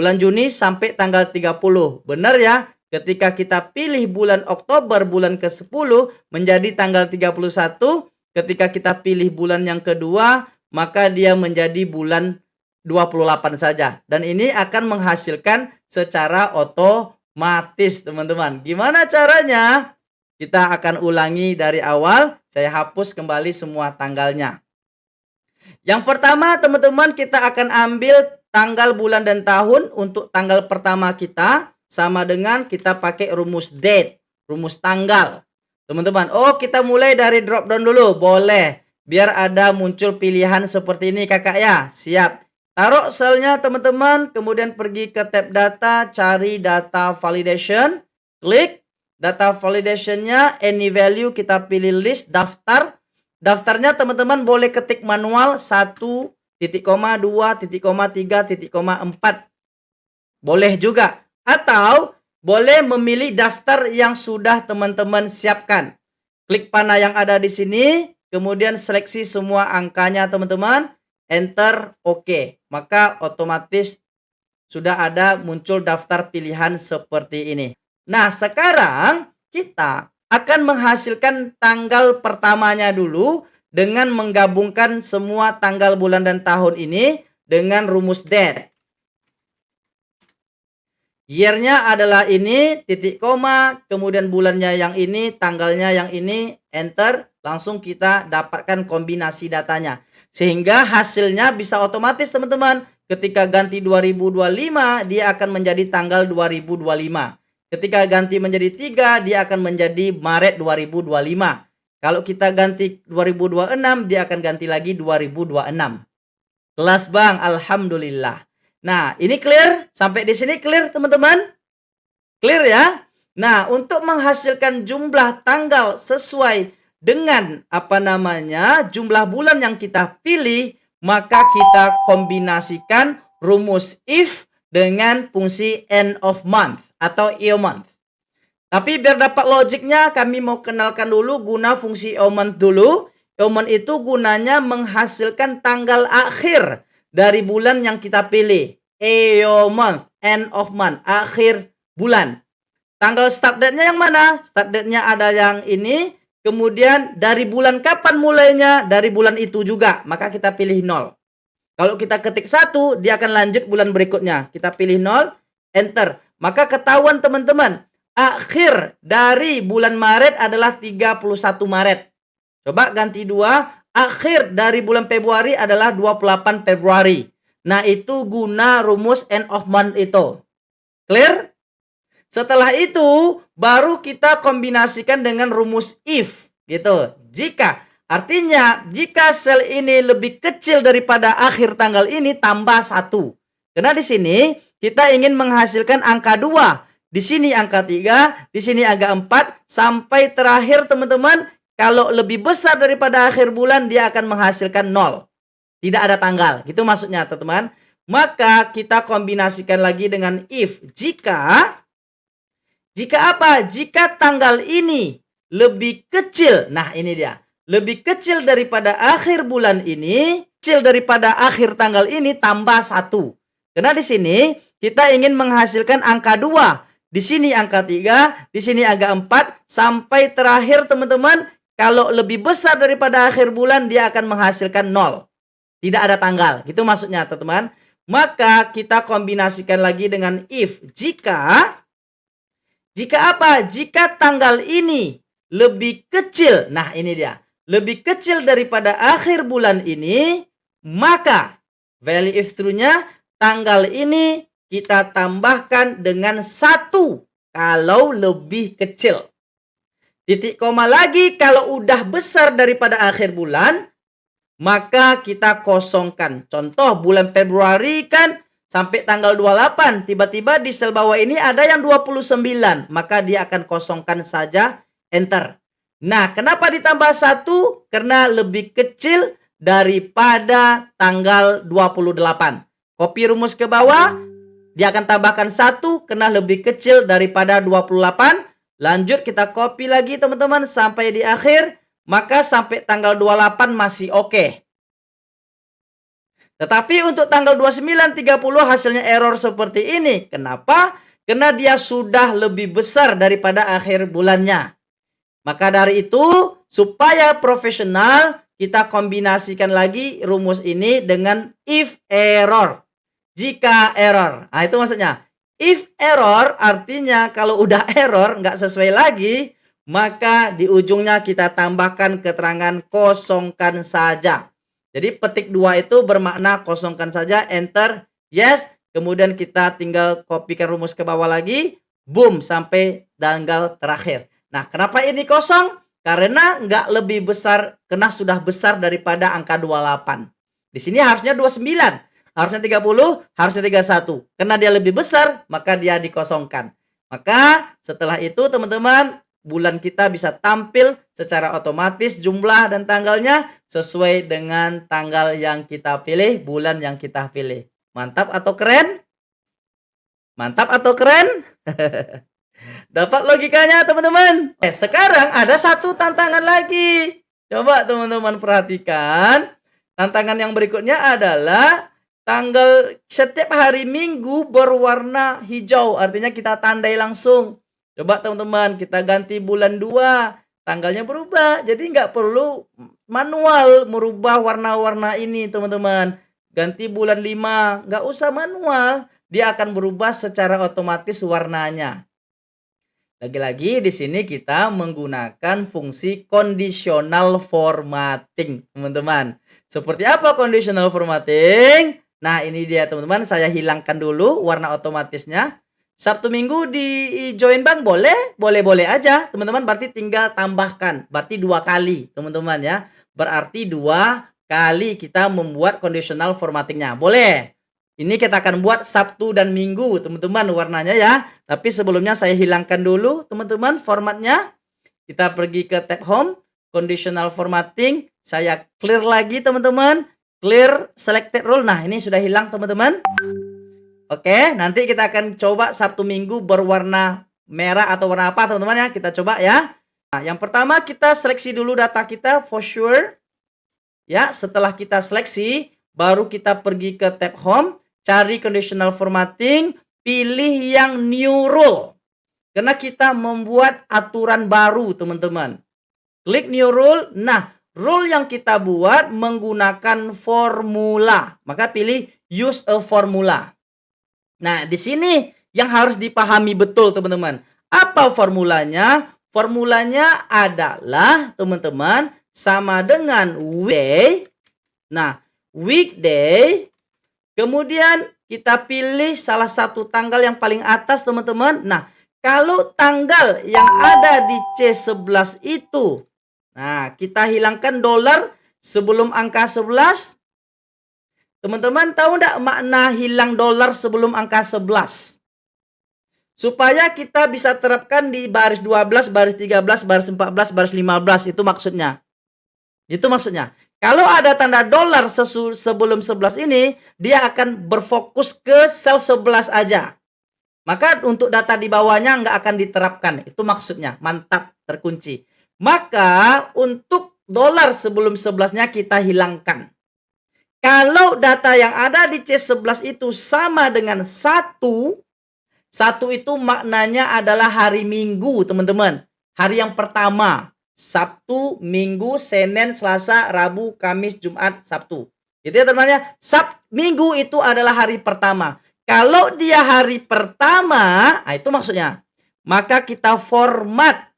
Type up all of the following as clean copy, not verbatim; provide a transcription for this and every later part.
bulan Juni sampai tanggal 30. Benar ya? Ketika kita pilih bulan Oktober, bulan ke-10 menjadi tanggal 31. Ketika kita pilih bulan yang kedua, maka dia menjadi bulan 28 saja. Dan ini akan menghasilkan secara otomatis, teman-teman. Gimana caranya? Kita akan ulangi dari awal. Saya hapus kembali semua tanggalnya. Yang pertama, teman-teman, kita akan ambil tanggal, bulan, dan tahun. Untuk tanggal pertama kita sama dengan kita pakai rumus date, rumus tanggal. Teman-teman, kita mulai dari drop down dulu. Boleh. Biar ada muncul pilihan seperti ini, kakak ya. Siap. Taruh selnya, teman-teman. Kemudian pergi ke tab data, cari data validation. Klik data validationnya, any value, kita pilih list, daftar. Daftarnya teman-teman boleh ketik manual 1, 2, 3, 4. Boleh juga. Atau boleh memilih daftar yang sudah teman-teman siapkan. Klik panah yang ada di sini. Kemudian seleksi semua angkanya teman-teman. Enter, oke. Maka otomatis sudah ada muncul daftar pilihan seperti ini. Nah, sekarang kita akan menghasilkan tanggal pertamanya dulu dengan menggabungkan semua tanggal, bulan, dan tahun ini dengan rumus date. Year-nya adalah ini, titik koma, kemudian bulannya yang ini, tanggalnya yang ini, enter. Langsung kita dapatkan kombinasi datanya. Sehingga hasilnya bisa otomatis teman-teman. Ketika ganti 2025, dia akan menjadi tanggal 2025. Ketika ganti menjadi 3, dia akan menjadi Maret 2025. Kalau kita ganti 2026, dia akan ganti lagi 2026. Kelas Bang, alhamdulillah. Nah, ini clear? Sampai di sini clear, teman-teman? Clear ya? Nah, untuk menghasilkan jumlah tanggal sesuai dengan jumlah bulan yang kita pilih, maka kita kombinasikan rumus if dengan fungsi end of month atau EOMonth. Tapi biar dapat logiknya, kami mau kenalkan dulu guna fungsi EOMonth dulu. EOMonth itu gunanya menghasilkan tanggal akhir dari bulan yang kita pilih. EOMonth, end of month, akhir bulan. Tanggal start date-nya yang mana? Start date-nya ada yang ini. Kemudian dari bulan kapan mulainya? Dari bulan itu juga. Maka kita pilih 0. Kalau kita ketik 1, dia akan lanjut bulan berikutnya. Kita pilih 0, enter. Maka ketahuan teman-teman, akhir dari bulan Maret adalah 31 Maret. Coba ganti 2. Akhir dari bulan Februari adalah 28 Februari. Nah, itu guna rumus end of month itu. Clear? Setelah itu, baru kita kombinasikan dengan rumus if. Gitu. Artinya, jika sel ini lebih kecil daripada akhir tanggal ini, tambah 1. Karena di sini, kita ingin menghasilkan angka 2. Di sini angka 3, di sini angka 4, sampai terakhir teman-teman, kalau lebih besar daripada akhir bulan, dia akan menghasilkan 0. Tidak ada tanggal. Gitu maksudnya, teman-teman. Maka kita kombinasikan lagi dengan if. Jika apa? Jika tanggal ini lebih kecil. Nah, ini dia. Lebih kecil daripada akhir bulan ini, kecil daripada akhir tanggal ini, tambah 1. Karena di sini kita ingin menghasilkan angka 2. Di sini angka 3, di sini angka 4, sampai terakhir teman-teman, kalau lebih besar daripada akhir bulan, dia akan menghasilkan 0. Tidak ada tanggal. Gitu maksudnya, teman-teman. Maka kita kombinasikan lagi dengan if. Jika apa? Jika tanggal ini lebih kecil. Nah, ini dia. Lebih kecil daripada akhir bulan ini, maka value if true-nya tanggal ini kita tambahkan dengan 1 kalau lebih kecil. Titik koma lagi kalau udah besar daripada akhir bulan, maka kita kosongkan. Contoh bulan Februari kan sampai tanggal 28. Tiba-tiba di sel bawah ini ada yang 29. Maka dia akan kosongkan saja, enter. Nah, kenapa ditambah 1? Karena lebih kecil daripada tanggal 28. Copy rumus ke bawah. Dia akan tambahkan 1 karena lebih kecil daripada 28. Lanjut kita copy lagi teman-teman sampai di akhir. Maka sampai tanggal 28 masih oke. Tetapi untuk tanggal 29, 30 hasilnya error seperti ini. Kenapa? Karena dia sudah lebih besar daripada akhir bulannya. Maka dari itu, supaya profesional, kita kombinasikan lagi rumus ini dengan if error. Jika error. Nah, itu maksudnya. If error artinya kalau udah error, nggak sesuai lagi, maka di ujungnya kita tambahkan keterangan kosongkan saja. Jadi petik 2 itu bermakna kosongkan saja, enter, yes. Kemudian kita tinggal kopikan rumus ke bawah lagi, boom, sampai tanggal terakhir. Nah, kenapa ini kosong? Karena nggak lebih besar, karena sudah besar daripada angka 28. Di sini harusnya 29, harusnya 30, harusnya 31. Karena dia lebih besar, maka dia dikosongkan. Maka setelah itu teman-teman, bulan kita bisa tampil secara otomatis jumlah dan tanggalnya sesuai dengan tanggal yang kita pilih, bulan yang kita pilih. Mantap atau keren? Mantap atau keren? Dapat logikanya teman-teman? Sekarang ada satu tantangan lagi. Coba teman-teman perhatikan. Tantangan yang berikutnya adalah tanggal setiap hari Minggu berwarna hijau. Artinya kita tandai langsung. Coba teman-teman kita ganti bulan 2. Tanggalnya berubah. Jadi nggak perlu manual merubah warna-warna ini teman-teman. Ganti bulan 5. Nggak usah manual. Dia akan berubah secara otomatis warnanya. Lagi-lagi di sini kita menggunakan fungsi conditional formatting, teman-teman. Seperti apa conditional formatting? Nah, ini dia teman-teman, saya hilangkan dulu warna otomatisnya. Sabtu Minggu di join bank boleh? Boleh-boleh aja, teman-teman. Berarti tinggal tambahkan, berarti 2 kali, teman-teman ya. Berarti 2 kali kita membuat conditional formattingnya. Boleh. Ini kita akan buat Sabtu dan Minggu, teman-teman, warnanya ya. Tapi sebelumnya saya hilangkan dulu, teman-teman, formatnya. Kita pergi ke tab Home, Conditional Formatting. Saya clear lagi, teman-teman. Clear Selected Rule. Nah, ini sudah hilang, teman-teman. Oke, nanti kita akan coba Sabtu Minggu berwarna merah atau warna apa, teman-teman ya. Kita coba ya. Nah, yang pertama kita seleksi dulu data kita, for sure. Ya, setelah kita seleksi, baru kita pergi ke tab Home. Cari conditional formatting, pilih yang new rule. Karena kita membuat aturan baru, teman-teman. Klik new rule. Nah, rule yang kita buat menggunakan formula. Maka pilih use a formula. Nah, di sini yang harus dipahami betul, teman-teman. Apa formulanya? Formulanya adalah, teman-teman, sama dengan weekday. Nah, weekday. Kemudian kita pilih salah satu tanggal yang paling atas, teman-teman. Nah, kalau tanggal yang ada di C11 itu, nah, kita hilangkan dolar sebelum angka 11. Teman-teman tahu enggak makna hilang dolar sebelum angka 11? Supaya kita bisa terapkan di baris 12, baris 13, baris 14, baris 15. Itu maksudnya. Itu maksudnya. Kalau ada tanda dolar sebelum 11 ini, dia akan berfokus ke sel 11 aja. Maka untuk data di bawahnya nggak akan diterapkan. Itu maksudnya. Mantap, terkunci. Maka untuk dolar sebelum 11-nya kita hilangkan. Kalau data yang ada di C11 itu sama dengan 1 itu maknanya adalah hari Minggu, teman-teman. Hari yang pertama. Sabtu, Minggu, Senin, Selasa, Rabu, Kamis, Jumat, Sabtu. Itu ya teman-teman. Minggu itu adalah hari pertama. Kalau dia hari pertama, nah itu maksudnya. Maka kita format.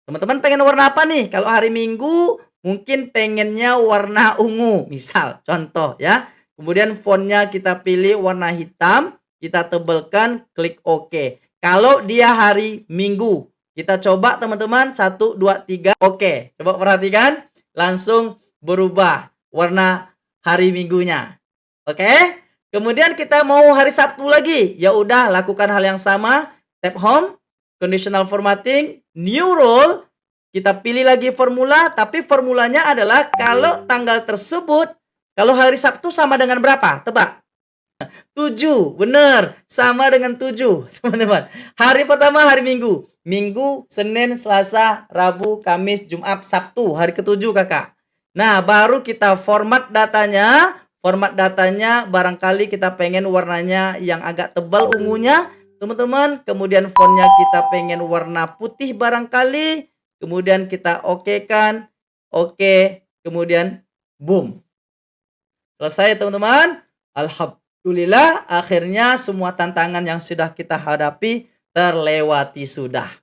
Teman-teman pengen warna apa nih? Kalau hari Minggu mungkin pengennya warna ungu. Misal, contoh ya. Kemudian fontnya kita pilih warna hitam. Kita tebalkan, klik OK. Kalau dia hari Minggu. Kita coba teman-teman 1, 2, 3. Oke, coba perhatikan. Langsung berubah warna hari Minggunya. Oke. Kemudian kita mau hari Sabtu lagi. Ya udah, lakukan hal yang sama. Tab Home, Conditional Formatting, New Rule. Kita pilih lagi formula. Tapi formulanya adalah kalau tanggal tersebut, kalau hari Sabtu sama dengan berapa? Tebak. 7, bener, sama dengan 7, teman-teman. Hari pertama hari Minggu. Minggu, Senin, Selasa, Rabu, Kamis, Jumat, Sabtu. Hari ke-7 kakak. Nah, baru kita format datanya. Format datanya barangkali kita pengen warnanya yang agak tebal ungunya, teman-teman. Kemudian fontnya kita pengen warna putih barangkali. Kemudian kita okekan. Oke, kemudian boom. Selesai teman-teman. Alhamdulillah akhirnya semua tantangan yang sudah kita hadapi terlewati sudah.